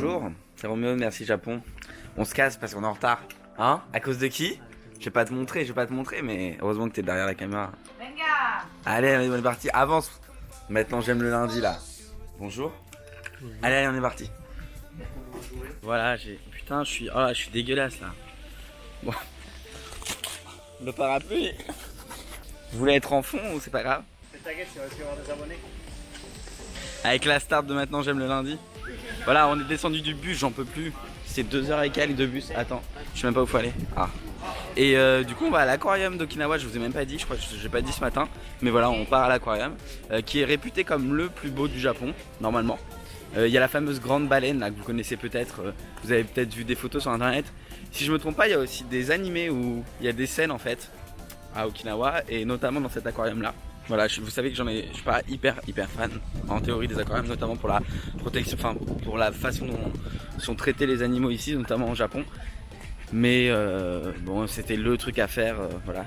bonjour, c'est Roméo de Merci Japon. On se casse parce qu'on est en retard. Hein? À cause de qui? Je vais pas te montrer, mais heureusement que t'es derrière la caméra. Venga. Allez, on est parti, avance. Maintenant j'aime le lundi là. Bonjour. Allez, on est parti. Voilà, putain, je suis dégueulasse là. Bon. Le parapluie. Vous voulez être en fond ou c'est pas grave? T'inquiète, tu vas aussi avoir des abonnés. Avec la start de Maintenant j'aime le lundi. Voilà, on est descendu du bus, j'en peux plus. C'est 2h et quelques de bus. Attends, je sais même pas où faut aller. Ah. Et du coup on va à l'aquarium d'Okinawa, je vous ai même pas dit, je crois que j'ai pas dit ce matin. Mais voilà, on part à l'aquarium qui est réputé comme le plus beau du Japon, normalement. Il y a la fameuse grande baleine là que vous connaissez peut-être, vous avez peut-être vu des photos sur internet. Si je me trompe pas, il y a aussi des animés où il y a des scènes en fait à Okinawa et notamment dans cet aquarium là. Voilà, vous savez que je suis pas hyper fan en théorie des aquariums, notamment pour la protection, enfin pour la façon dont sont traités les animaux ici, notamment au Japon. Mais bon, c'était le truc à faire, voilà.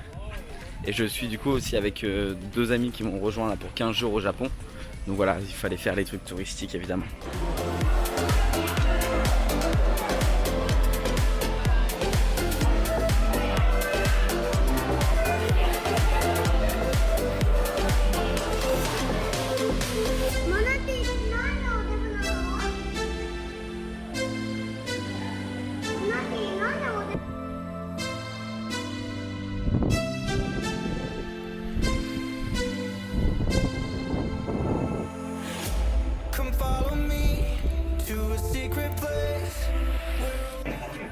Et je suis du coup aussi avec deux amis qui m'ont rejoint là pour 15 jours au Japon. Donc voilà, il fallait faire les trucs touristiques évidemment.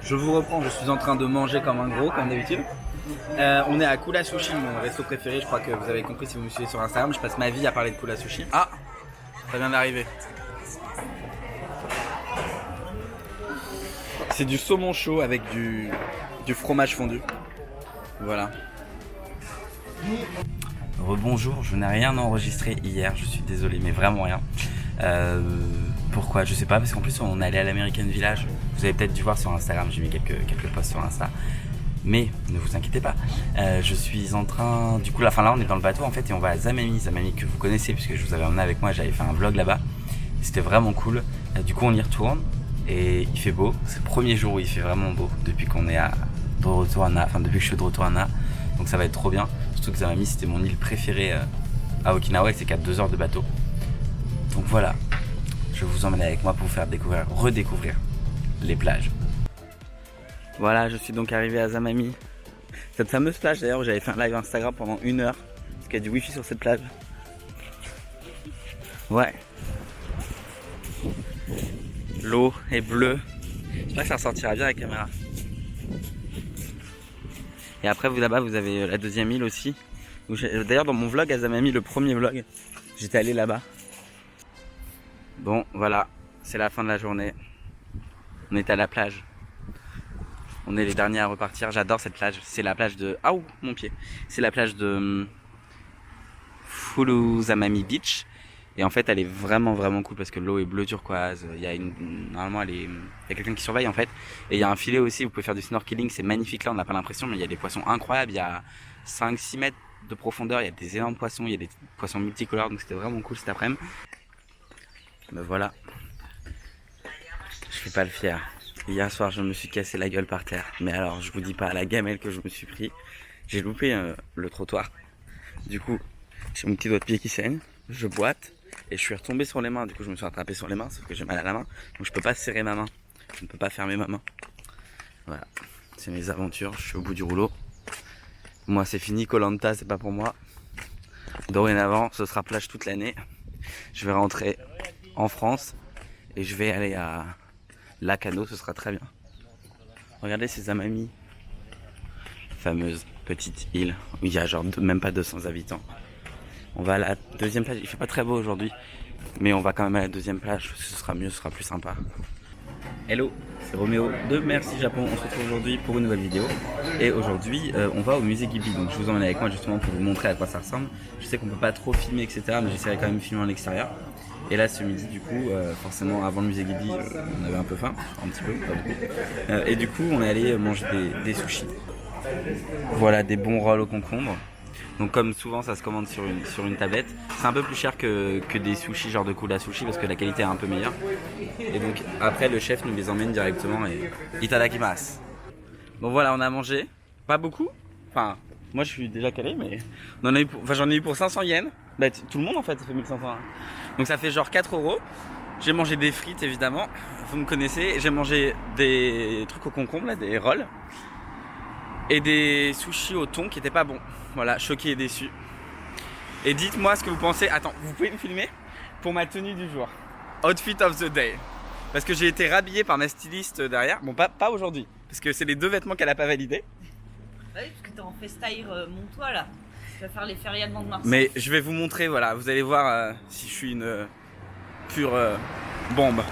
Je vous reprends, je suis en train de manger comme un gros, comme d'habitude. On est à Kura Sushi, mon resto préféré. Je crois que vous avez compris si vous me suivez sur Instagram. Je passe ma vie à parler de Kura Sushi. Ah, ça vient d'arriver. C'est du saumon chaud avec du fromage fondu. Voilà. Rebonjour, je n'ai rien enregistré hier, je suis désolé, mais vraiment rien. Pourquoi? Je sais pas, parce qu'en plus on est allé à l'American Village. Vous avez peut-être dû voir sur Instagram, j'ai mis quelques posts sur Insta. Mais ne vous inquiétez pas, je suis en train... Du coup, là on est dans le bateau en fait et on va à Zamami que vous connaissez puisque je vous avais emmené avec moi, j'avais fait un vlog là-bas. C'était vraiment cool. Du coup on y retourne et il fait beau. C'est le premier jour où il fait vraiment beau depuis qu'on est de retour à Na, enfin depuis que je suis de retour à Na. Donc ça va être trop bien. Surtout que Zamami c'était mon île préférée à Okinawa et c'est qu'à 2 heures de bateau. Donc voilà, je vous emmène avec moi pour vous faire redécouvrir les plages. Voilà, je suis donc arrivé à Zamami. Cette fameuse plage d'ailleurs où j'avais fait un live Instagram pendant 1 heure. Parce qu'il y a du wifi sur cette plage. Ouais. L'eau est bleue. J'espère que ça ressortira bien avec la caméra. Et après vous là-bas vous avez la deuxième île aussi. D'ailleurs dans mon vlog à Zamami, le premier vlog, j'étais allé là-bas. Bon voilà, c'est la fin de la journée. On est à la plage. On est les derniers à repartir. J'adore cette plage. C'est la plage de... Ah, mon pied. C'est la plage de Furuzamami Beach. Et en fait, elle est vraiment cool parce que l'eau est bleu turquoise. Normalement, il y a quelqu'un qui surveille en fait. Et il y a un filet aussi. Vous pouvez faire du snorkeling. C'est magnifique là. On n'a pas l'impression, mais il y a des poissons incroyables. Il y a 5-6 mètres de profondeur. Il y a des énormes poissons. Il y a des poissons multicolores. Donc c'était vraiment cool cet après-midi. Ben voilà. Je fais pas le fier. Hier soir, je me suis cassé la gueule par terre. Mais alors, je vous dis pas la gamelle que je me suis pris. J'ai loupé le trottoir. Du coup, j'ai mon petit doigt de pied qui saigne. Je boite et je suis retombé sur les mains. Du coup, je me suis rattrapé sur les mains, sauf que j'ai mal à la main. Donc, je peux pas serrer ma main. Je ne peux pas fermer ma main. Voilà, c'est mes aventures. Je suis au bout du rouleau. Moi, c'est fini. Koh Lanta, c'est pas pour moi. Dorénavant, ce sera plage toute l'année. Je vais rentrer en France et je vais aller à Lakano, ce sera très bien. Regardez ces Zamami, fameuse petite île où il y a genre même pas 200 habitants. On va à la deuxième plage, il fait pas très beau aujourd'hui, mais on va quand même à la deuxième plage, ce sera mieux, ce sera plus sympa. Hello, c'est Roméo de Merci Japon, on se retrouve aujourd'hui pour une nouvelle vidéo. Et aujourd'hui on va au musée Ghibli, donc je vous emmène avec moi justement pour vous montrer à quoi ça ressemble. Je sais qu'on peut pas trop filmer etc, mais j'essaierai quand même de filmer en extérieur. Et là ce midi du coup, forcément avant le musée Ghibli, on avait un peu faim, un petit peu, pas beaucoup. Et du coup on est allé manger des sushis. Voilà, des bons rolls au concombre. Donc comme souvent ça se commande sur une tablette. C'est un peu plus cher que des sushis genre de Kula Sushi parce que la qualité est un peu meilleure. Et donc après le chef nous les emmène directement et itadakimasu. Bon voilà, on a mangé, pas beaucoup. Enfin, moi je suis déjà calé mais j'en ai eu pour 500 yens. Bah, tout le monde en fait ça fait 1500. Hein. Donc ça fait genre 4 euros. J'ai mangé des frites évidemment, vous me connaissez. J'ai mangé des trucs au concombre là, des rolls. Et des sushis au thon qui étaient pas bons. Voilà, choqué et déçu. Et dites-moi ce que vous pensez. Attends, vous pouvez me filmer pour ma tenue du jour. Outfit of the day. Parce que j'ai été rhabillé par ma styliste derrière. Bon, pas aujourd'hui. Parce que c'est les 2 vêtements qu'elle a pas validés. Bah oui, parce que t'es en freestyle montois là. Tu vas faire les fériades de Marseille. Mais je vais vous montrer, voilà. Vous allez voir si je suis une pure bombe.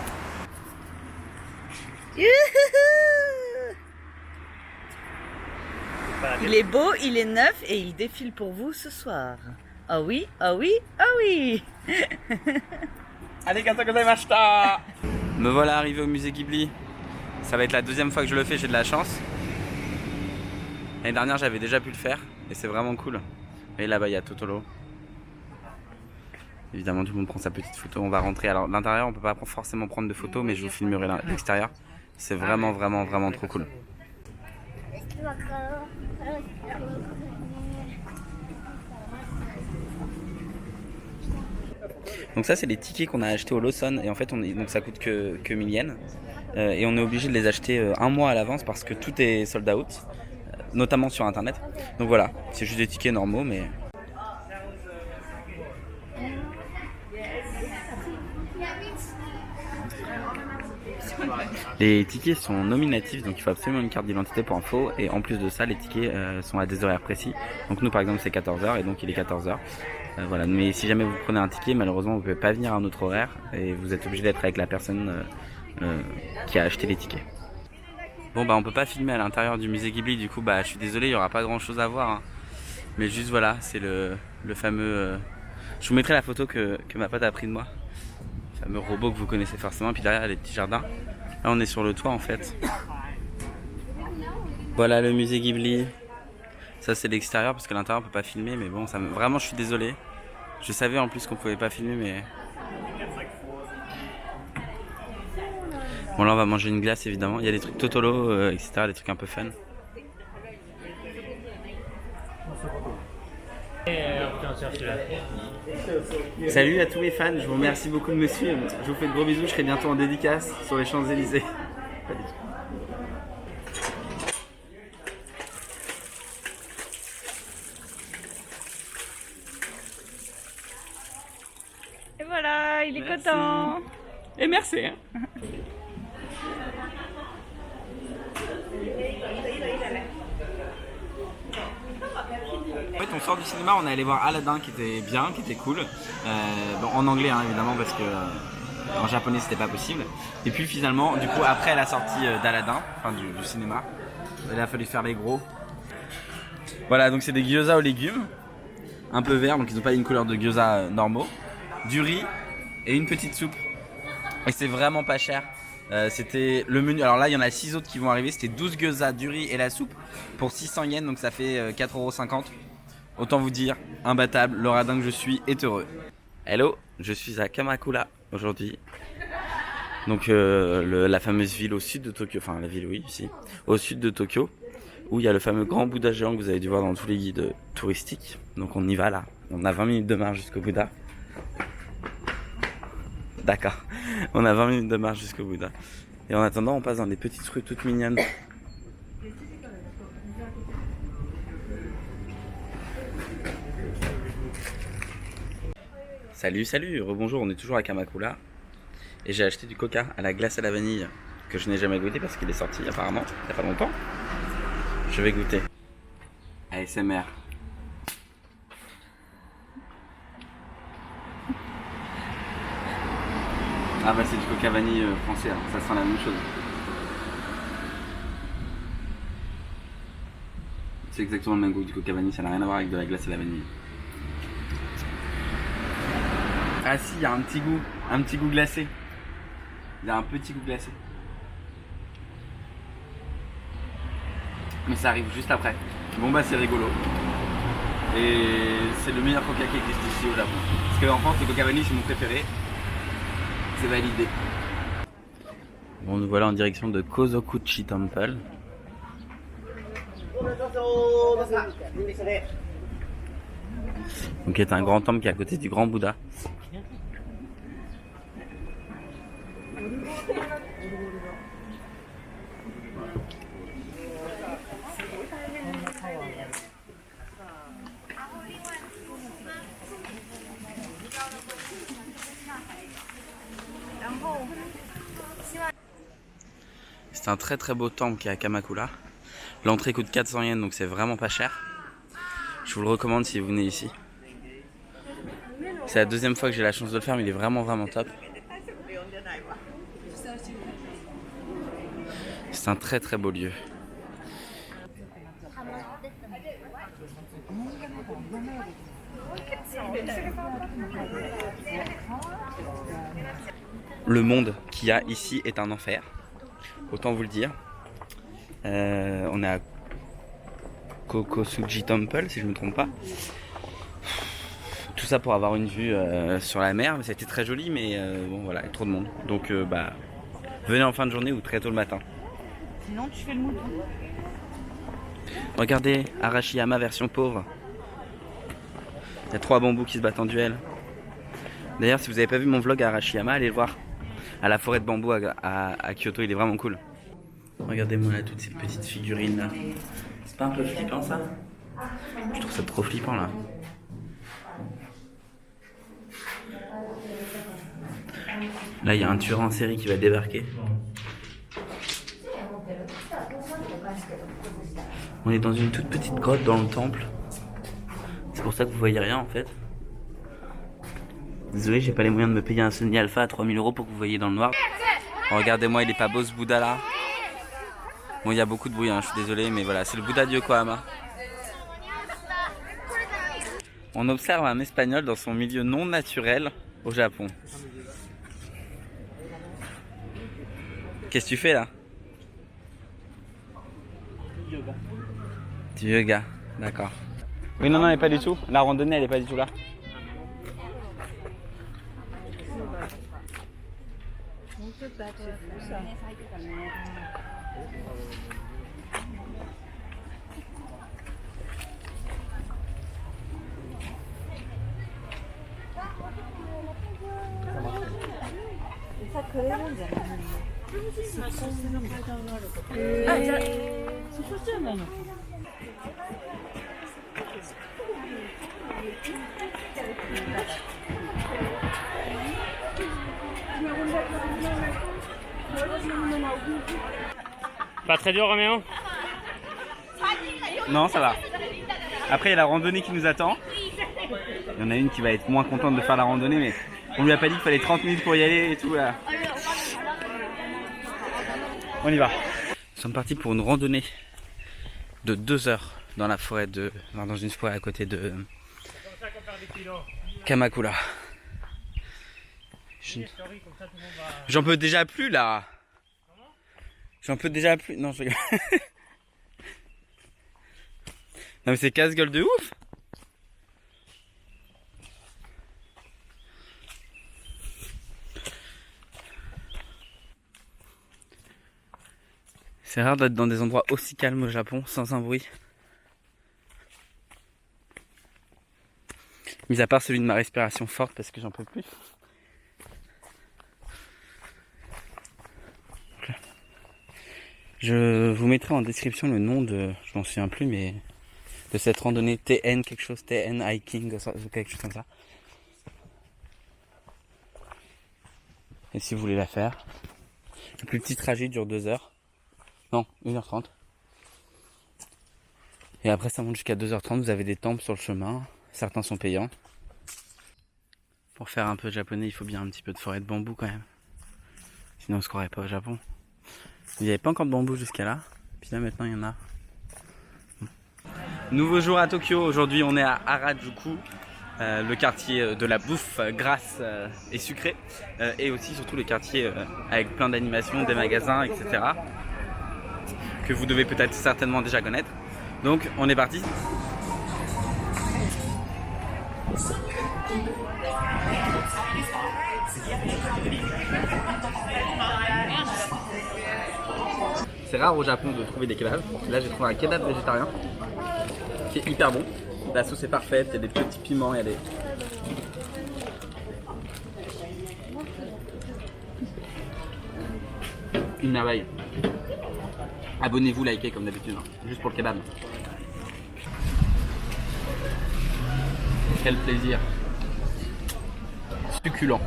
Il est beau, il est neuf et il défile pour vous ce soir. Ah oui, ah oui, ah oui. Arigatou gozaimashita. Me voilà arrivé au musée Ghibli. Ça va être la 2e fois que je le fais, j'ai de la chance. L'année dernière j'avais déjà pu le faire et c'est vraiment cool. Et là-bas il y a Totoro. Évidemment tout le monde prend sa petite photo, on va rentrer. Alors l'intérieur on peut pas forcément prendre de photos mais je vous filmerai l'extérieur. C'est vraiment trop cool. Donc ça c'est les tickets qu'on a achetés au Lawson et en fait donc ça coûte que 1000 yens et on est obligé de les acheter un mois à l'avance parce que tout est sold out, notamment sur internet. Donc voilà, c'est juste des tickets normaux mais... Les tickets sont nominatifs, donc il faut absolument une carte d'identité pour info. Et en plus de ça, les tickets sont à des horaires précis. Donc nous par exemple c'est 14h et donc il est 14h. Voilà. Mais si jamais vous prenez un ticket, malheureusement vous ne pouvez pas venir à un autre horaire. Et vous êtes obligé d'être avec la personne qui a acheté les tickets. Bon bah on peut pas filmer à l'intérieur du musée Ghibli, du coup bah je suis désolé, il n'y aura pas grand chose à voir. Hein. Mais juste voilà, c'est le fameux... Je vous mettrai la photo que ma pote a pris de moi. Le fameux robot que vous connaissez forcément, puis derrière les petits jardins. Là on est sur le toit en fait. Voilà le musée Ghibli. Ça c'est l'extérieur parce que l'intérieur on peut pas filmer mais bon vraiment je suis désolé. Je savais en plus qu'on pouvait pas filmer mais... Bon là on va manger une glace évidemment. Il y a des trucs Totoro etc. Des trucs un peu fun. Salut à tous mes fans, je vous remercie beaucoup de me suivre. Je vous fais de gros bisous, je serai bientôt en dédicace sur les Champs-Élysées. Et voilà, il est content. Et merci. Hein. En fait on sort du cinéma, on est allé voir Aladdin qui était bien, qui était cool. Bon, en anglais hein, évidemment parce que en japonais c'était pas possible. Et puis finalement, du coup après la sortie d'Aladdin, enfin du cinéma, il a fallu faire les gros. Voilà, donc c'est des gyoza aux légumes, un peu verts, donc ils n'ont pas une couleur de gyoza normaux. Du riz et une petite soupe. Et c'est vraiment pas cher. C'était le menu. Alors là, il y en a 6 autres qui vont arriver. C'était 12 gyoza, du riz et la soupe pour 600 yens, donc ça fait 4,50 €. Autant vous dire, imbattable, le radin que je suis est heureux. Hello, je suis à Kamakura aujourd'hui. Donc la fameuse ville au sud de Tokyo, enfin la ville oui ici, au sud de Tokyo, où il y a le fameux grand Bouddha géant que vous avez dû voir dans tous les guides touristiques. Donc on y va là, on a 20 minutes de marche jusqu'au Bouddha. D'accord, on a 20 minutes de marche jusqu'au Bouddha. Et en attendant, on passe dans des petites rues toutes mignonnes. Salut, rebonjour, on est toujours à Kamakura. Et j'ai acheté du coca à la glace à la vanille que je n'ai jamais goûté parce qu'il est sorti apparemment il n'y a pas longtemps. Je vais goûter. ASMR. Ah bah c'est du coca vanille français, hein. Ça sent la même chose. C'est exactement le même goût du coca vanille, ça n'a rien à voir avec de la glace à la vanille. Ah si, il y a un petit goût glacé. Il y a un petit goût glacé. Mais ça arrive juste après. Bon bah c'est rigolo. Et c'est le meilleur coca qui existe ici au Japon. Parce qu'en France, le coca vanille c'est mon préféré. C'est validé. Bon, nous voilà en direction de Kozokuchi Temple. Donc qui est un grand temple qui est à côté du grand Bouddha. C'est un très très beau temple qui est à Kamakura. L'entrée coûte 400 yens donc c'est vraiment pas cher. Je vous le recommande si vous venez ici. C'est la deuxième fois que j'ai la chance de le faire mais il est vraiment top. C'est un très très beau lieu. Le monde qu'il y a ici est un enfer. Autant vous le dire. On est à Kokosuji Temple, si je ne me trompe pas. Tout ça pour avoir une vue sur la mer. C'était très joli, mais bon voilà, il y a trop de monde. Donc venez en fin de journée ou très tôt le matin. Sinon, tu fais le mouton. Regardez, Arashiyama version pauvre. Il y a 3 bambous qui se battent en duel. D'ailleurs, si vous n'avez pas vu mon vlog à Arashiyama, allez le voir. À la forêt de bambou à Kyoto, il est vraiment cool. Regardez-moi là, toutes ces petites figurines là. C'est pas un peu flippant ça? Je trouve ça trop flippant là. Là, il y a un tueur en série qui va débarquer. On est dans une toute petite grotte dans le temple. C'est pour ça que vous voyez rien en fait. Désolé, j'ai pas les moyens de me payer un Sony Alpha à 3000 € pour que vous voyez dans le noir. Regardez-moi, il est pas beau ce Bouddha là. Bon, il y a beaucoup de bruit, hein, je suis désolé, mais voilà, c'est le Bouddha de Yokohama. On observe un Espagnol dans son milieu non naturel au Japon. Qu'est-ce que tu fais là? Yoga. Du yoga, d'accord. Oui, non, elle est pas du tout. La randonnée, elle est pas du tout là. Pas très dur, Roméo? Non, ça va. Après, il y a la randonnée qui nous attend. Il y en a une qui va être moins contente de faire la randonnée, mais on lui a pas dit qu'il fallait 30 minutes pour y aller et tout là. On y va. Nous sommes partis pour une randonnée de 2 heures dans la forêt dans une forêt à côté de Kamakura. J'en peux déjà plus là. J'en peux déjà plus. Non, je rigole. Non mais c'est casse-gueule de ouf. C'est rare d'être dans des endroits aussi calmes au Japon, sans un bruit. Mis à part celui de ma respiration forte parce que j'en peux plus. Je vous mettrai en description le nom de, je m'en souviens plus, mais de cette randonnée TN quelque chose, TN hiking ou quelque chose comme ça. Et si vous voulez la faire, le plus petit trajet dure 2 heures. Non, 1h30. Et après ça monte jusqu'à 2h30, vous avez des temples sur le chemin, certains sont payants. Pour faire un peu japonais, il faut bien un petit peu de forêt de bambou quand même. Sinon on se croirait pas au Japon. Il n'y avait pas encore de bambou jusqu'à là, puis là maintenant il y en a. Nouveau jour à Tokyo, aujourd'hui on est à Harajuku, le quartier de la bouffe grasse et sucrée, et aussi surtout le quartier avec plein d'animations, des magasins, etc. que vous devez peut-être certainement déjà connaître. Donc on est parti. C'est rare au Japon de trouver des kebabs. Là j'ai trouvé un kebab végétarien qui est hyper bon. La sauce est parfaite, il y a des petits piments, il y a des... Une merveille. Abonnez-vous, likez comme d'habitude, hein, juste pour le kebab. Quel plaisir. Succulent.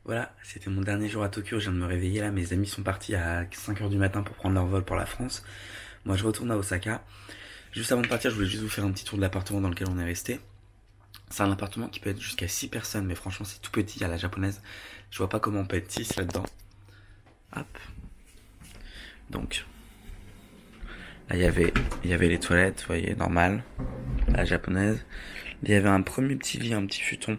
Voilà, c'était mon dernier jour à Tokyo, je viens de me réveiller là, mes amis sont partis à 5h du matin pour prendre leur vol pour la France. Moi je retourne à Osaka. Juste avant de partir, je voulais juste vous faire un petit tour de l'appartement dans lequel on est resté. C'est un appartement qui peut être jusqu'à 6 personnes, mais franchement c'est tout petit à la japonaise. Je vois pas comment on peut être 6 là-dedans. Hop. Donc, là il y avait les toilettes, vous voyez, normal, à la japonaise. Il y avait un premier petit lit, un petit futon.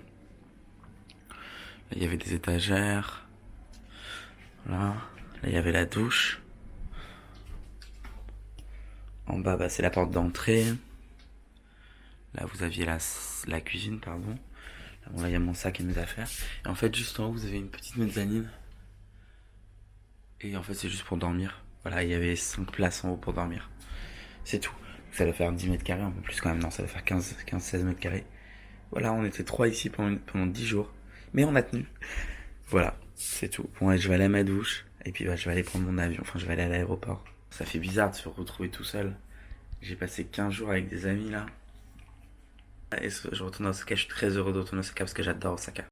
Là il y avait des étagères. Voilà. Là il y avait la douche. En bas, bah, c'est la porte d'entrée. Là, vous aviez la cuisine, pardon. Là, bon, là, il y a mon sac et mes affaires. Et en fait, juste en haut, vous avez une petite mezzanine. Et en fait, c'est juste pour dormir. Voilà, il y avait 5 places en haut pour dormir. C'est tout. Ça doit faire 10 mètres carrés, un peu plus quand même. Non, ça doit faire 15-16 mètres carrés. Voilà, on était 3 ici pendant 10 jours. Mais on a tenu. Voilà, c'est tout. Bon, ouais, je vais aller à ma douche. Et puis, bah, je vais aller prendre mon avion. Enfin, je vais aller à l'aéroport. Ça fait bizarre de se retrouver tout seul. J'ai passé 15 jours avec des amis là. Et je retourne à Osaka, je suis très heureux de retourner à Osaka parce que j'adore Osaka.